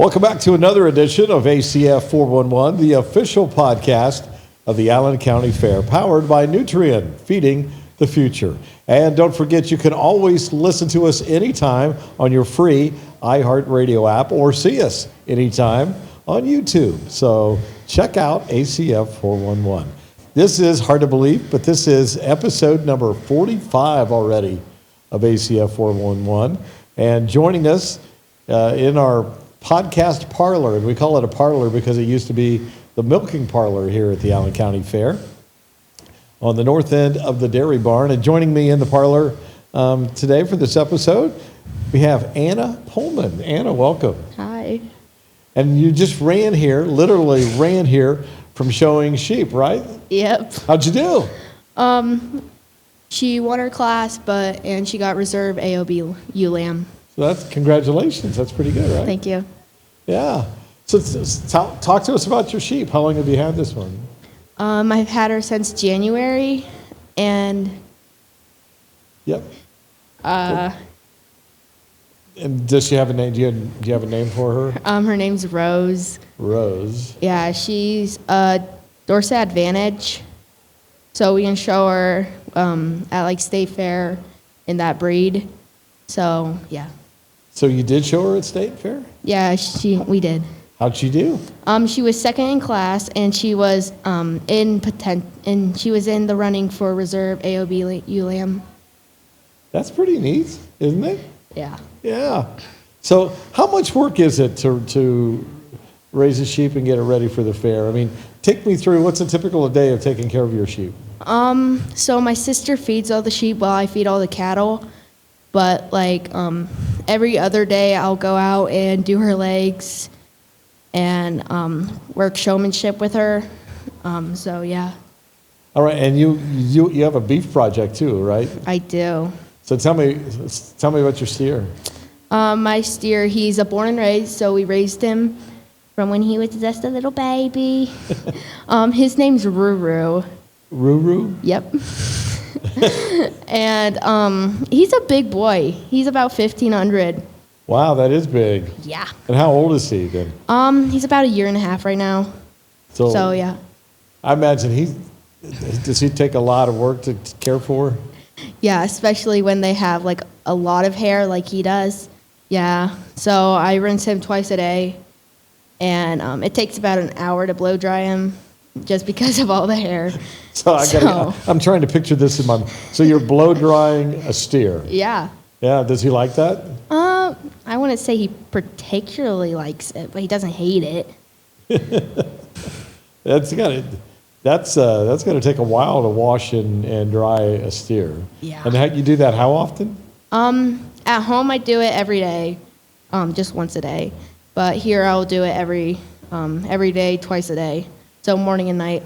Welcome back to another edition of ACF411, the official podcast of the Allen County Fair, powered by Nutrien, feeding the future. And don't forget, you can always listen to us anytime on your free iHeartRadio app or see us anytime on YouTube. So check out ACF411. This is hard to believe, but this is episode number 45 already of ACF411. And joining us in our podcast parlor, and we call it a parlor because it used to be the milking parlor here at the Allen County Fair on the north end of the dairy barn. And joining me in the parlor today for this episode, we have Anna Pohlman. Anna, welcome. Hi. And you just literally ran here from showing sheep, right? Yep. How'd you do? She won her class, and she got reserve AOB ULAM. So congratulations. That's pretty good, right? Thank you. Yeah. So talk to us about your sheep. How long have you had this one? I've had her since January, and Yep. And does she have a name? Do you have a name for her? her name's Rose. Rose. Yeah, she's Dorset Advantage, so we can show her at State Fair in that breed. So yeah. So you did show her at State Fair? Yeah, we did. How'd she do? She was second in class, and she was she was in the running for reserve AOB ULAM. That's pretty neat, isn't it? Yeah. Yeah. So how much work is it to raise a sheep and get it ready for the fair? I mean, take me through what's a typical day of taking care of your sheep? So my sister feeds all the sheep while I feed all the cattle. But every other day I'll go out and do her legs and work showmanship with her. So yeah. All right, and you have a beef project too, right? I do. So tell me about your steer. My steer, he's a born and raised, so we raised him from when he was just a little baby. His name's Ruru. Ruru? Yep. And he's a big boy. He's about 1,500. Wow, that is big. Yeah. And how old is he then? He's about 1.5 years right now. So yeah. I imagine does he take a lot of work to care for? Yeah, especially when they have a lot of hair like he does. Yeah. So I rinse him twice a day, and it takes about an hour to blow dry him just because of all the hair. I'm trying to picture this in my. So you're blow drying a steer. Yeah. Yeah. Does he like that? I wouldn't say he particularly likes it, but he doesn't hate it. That's gonna take a while to wash and dry a steer. Yeah. And you do that how often? At home I do it every day, just once a day. But here I'll do it every day, twice a day. So morning and night.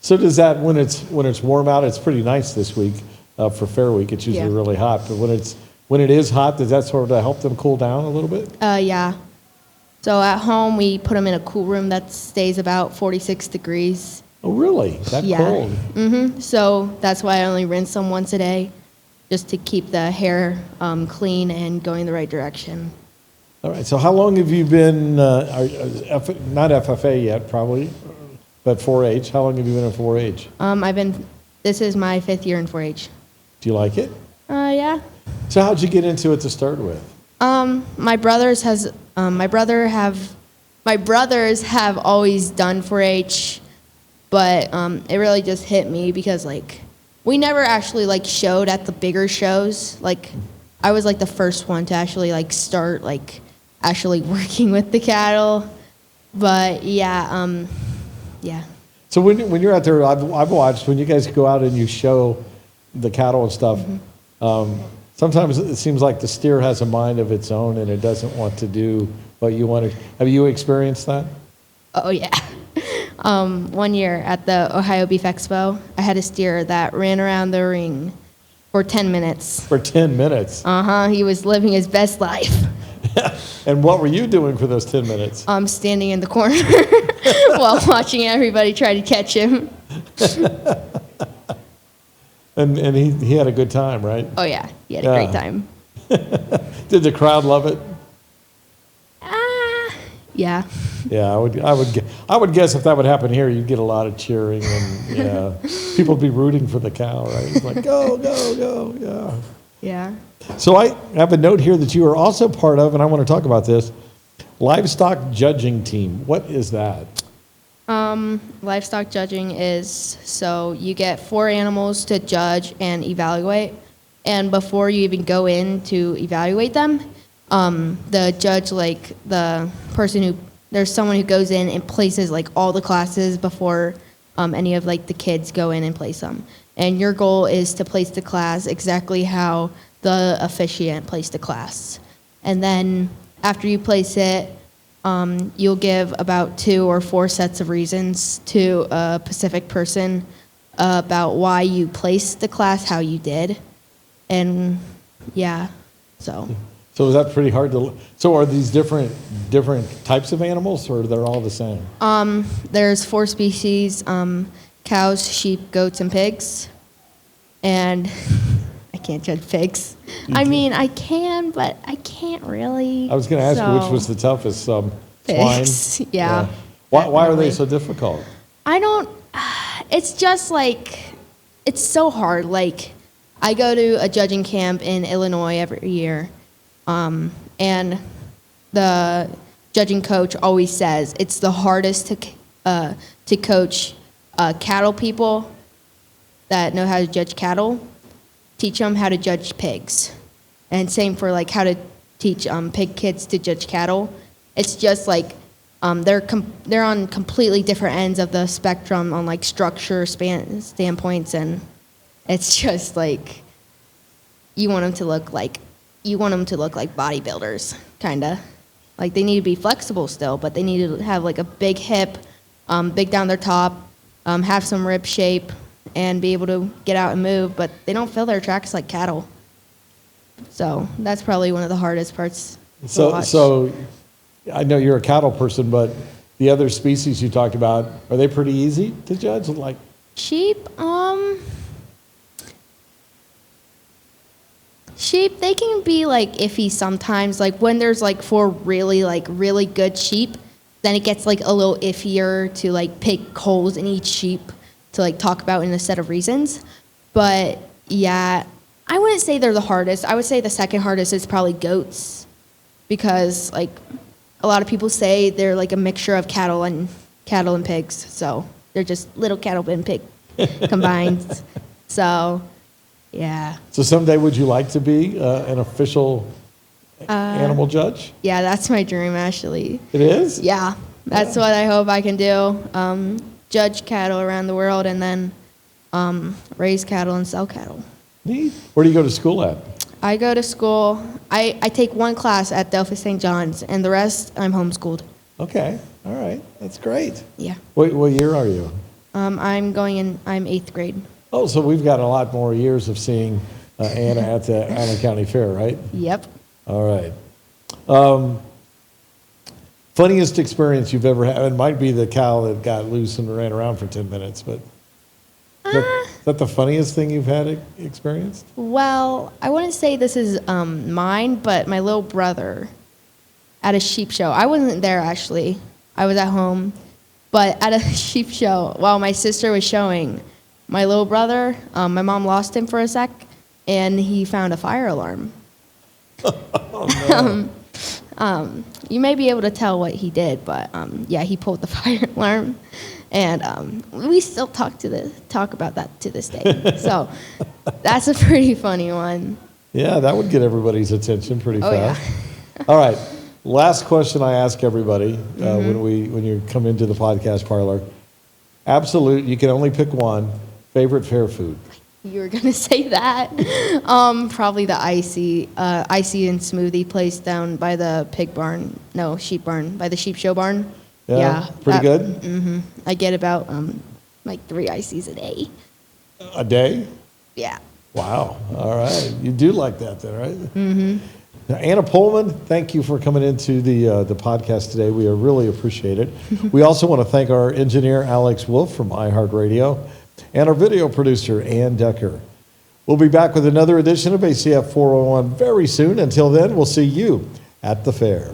So does that when it's warm out? It's pretty nice this week for Fair Week. It's usually really hot, but when it is hot, does that sort of help them cool down a little bit? Yeah. So at home we put them in a cool room that stays about 46 degrees. Oh, really? That cold? Mm-hmm. So that's why I only rinse them once a day, just to keep the hair clean and going the right direction. All right. So how long have you been, not FFA yet probably, but 4-H? How long have you been in 4-H? This is my 5th year in 4-H. Do you like it? Yeah. So how'd you get into it to start with? My brothers have always done 4-H, but it really just hit me because we never actually showed at the bigger shows. I was the first one to actually start actually working with the cattle. But yeah. So when you're out there, I've watched when you guys go out and you show the cattle and stuff. Mm-hmm. Sometimes it seems like the steer has a mind of its own and it doesn't want to do what you want to. Have you experienced that? Oh yeah. 1 year at the Ohio Beef Expo, I had a steer that ran around the ring for 10 minutes. For 10 minutes? He was living his best life. And what were you doing for those 10 minutes? Standing in the corner while watching everybody try to catch him. And he had a good time, right? Oh, yeah. He had a great time. Did the crowd love it? Yeah. Yeah, I would guess if that would happen here, you'd get a lot of cheering and yeah, people would be rooting for the cow, right? It's like go, go, go, yeah. Yeah. So I have a note here that you are also part of, and I want to talk about this, livestock judging team. What is that? Livestock judging is, so you get 4 animals to judge and evaluate, and before you even go in to evaluate them, the judge, like the person who, there's someone who goes in and places like all the classes before any of like the kids go in and place them. And your goal is to place the class exactly how the officiant placed the class. And then after you place it, you'll give about 2 or 4 sets of reasons to a specific person about why you placed the class how you did. And yeah, so. So is that pretty hard to, so are these different types of animals or they're all the same? There's 4 species, cows, sheep, goats, and pigs. And I can't judge pigs. I mean, I can, but I can't really. I was going to ask you which was the toughest. Pigs, Swine? yeah. Why are they so difficult? I don't, it's just like, it's so hard. Like, I go to a judging camp in Illinois every year, and the judging coach always says it's the hardest to coach cattle people that know how to judge cattle, teach them how to judge pigs. And same for like how to teach pig kids to judge cattle. It's just like they're on completely different ends of the spectrum on like structure standpoints, and it's just like you want them to look like bodybuilders, kind of. Like they need to be flexible still, but they need to have like a big hip, big down their top, have some rib shape, and be able to get out and move. But they don't fill their tracks like cattle. So that's probably one of the hardest parts to watch. So I know you're a cattle person, but the other species you talked about, are they pretty easy to judge? Like sheep, sheep, they can be like iffy sometimes. Like when there's like 4 really good sheep, then it gets like a little iffier to like pick holes in each sheep to like talk about in a set of reasons. But yeah, I wouldn't say they're the hardest. I would say the second hardest is probably goats, because like a lot of people say they're like a mixture of cattle and pigs. So they're just little cattle and pig combined. So yeah. So someday would you like to be an official animal judge? Yeah, that's my dream actually. It is? Yeah, that's what I hope I can do. Judge cattle around the world, and then raise cattle and sell cattle. Neat. Where do you go to school at? I go to school, I take 1 class at Delphus St. John's, and the rest I'm homeschooled. Okay. All right. That's great. Yeah. What year are you? I'm 8th grade. Oh, so we've got a lot more years of seeing Anna at the Allen County Fair, right? Yep. All right. Funniest experience you've ever had? It might be the cow that got loose and ran around for 10 minutes, but is that the funniest thing you've had experienced? Well, I wouldn't say this is mine, but my little brother at a sheep show. I wasn't there actually. I was at home. But at a sheep show, while my sister was showing, my little brother, my mom lost him for a sec, and he found a fire alarm. Oh, no. You may be able to tell what he did, but yeah, he pulled the fire alarm, and we still talk about that to this day. So that's a pretty funny one. Yeah, that would get everybody's attention pretty fast. Yeah. All right, last question I ask everybody when you come into the podcast parlor. Absolute, you can only pick one. Favorite fair food? You were gonna say that. Probably the icy and smoothie place down by the sheep barn, by the sheep show barn. Yeah, pretty good. Mm-hmm. I get about like 3 ices a day. A day? Yeah. Wow. All right, you do like that then, right? Mm-hmm. Now, Anna Pohlman, thank you for coming into the podcast today. We really appreciate it. We also want to thank our engineer Alex Wolf from iHeartRadio, and our video producer, Ann Decker. We'll be back with another edition of ACF 411 very soon. Until then, we'll see you at the fair.